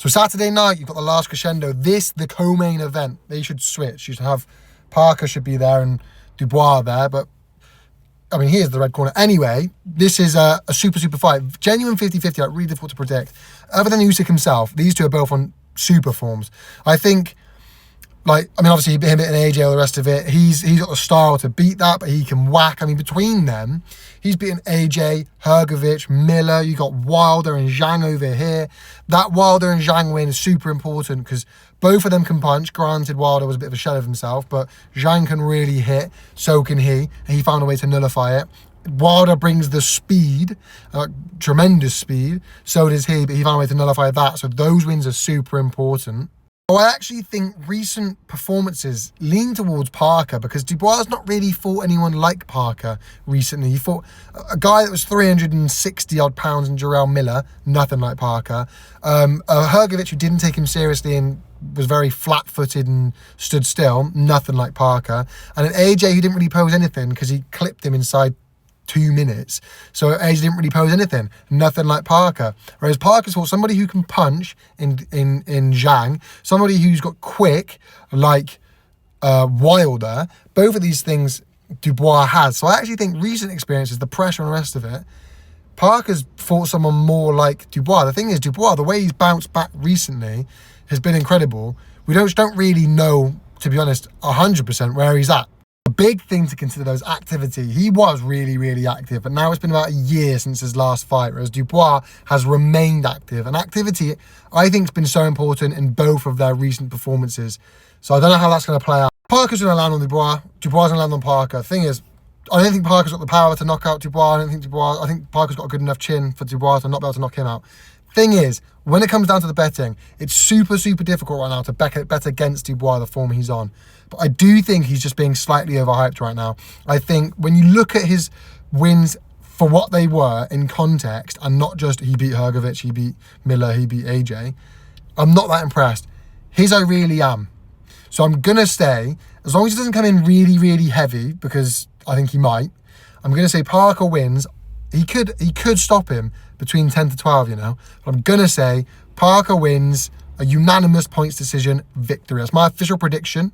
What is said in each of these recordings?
So Saturday night, you've got the last crescendo. The co-main event. They should switch. You should have Parker should be there and Dubois there, but I mean, here's the red corner. Anyway, this is a super fight. Genuine 50-50, like really difficult to predict. Other than Usyk himself, these two are both on super forms. I think, obviously him hitting AJ, all the rest of it, he's got the style to beat that, but he can whack. I mean, between them, he's beaten AJ, Hrgovic, Miller. You got Wilder and Zhang over here. That Wilder and Zhang win is super important because both of them can punch. Granted, Wilder was a bit of a shell of himself, but Zhang can really hit. So can he. And he found a way to nullify it. Wilder brings the speed, tremendous speed. So does he, but he found a way to nullify that. So those wins are super important. I actually think recent performances lean towards Parker because Dubois has not really fought anyone like Parker recently. He fought a guy that was 360 odd pounds in Jarrell Miller, nothing like Parker. Hrgovic, who didn't take him seriously and was very flat-footed and stood still, nothing like Parker. And an AJ who didn't really pose anything because he clipped him inside 2 minutes. So AJ didn't really pose anything. Nothing like Parker. Whereas Parker's fought somebody who can punch in Zhang, somebody who's got quick like Wilder. Both of these things Dubois has. So I actually think recent experiences, the pressure and the rest of it, Parker's fought someone more like Dubois. The thing is, Dubois, the way he's bounced back recently has been incredible. We don't really know, to be honest, 100% where he's at. A big thing to consider though is activity. He was really active, but now it's been about a year since his last fight, whereas Dubois has remained active. And activity, I think, has been so important in both of their recent performances. So I don't know how that's going to play out. Parker's going to land on Dubois. Dubois going to land on Parker. Thing is, I don't think Parker's got the power to knock out Dubois. I think Parker's got a good enough chin for Dubois to not be able to knock him out. Thing is, when it comes down to the betting, it's super difficult right now to bet against Dubois, the form he's on. But I do think he's just being slightly overhyped right now. I think when you look at his wins for what they were in context, and not just he beat Hrgovic, he beat Miller, he beat AJ, I'm not that impressed. His I really am. So I'm going to say, as long as he doesn't come in really heavy, because I think he might, I'm going to say Parker wins. He could stop him between 10 to 12, But I'm going to say Parker wins a unanimous points decision victory. That's my official prediction.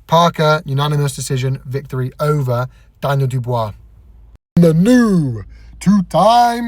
Parker, unanimous decision victory over Daniel Dubois. The new two-time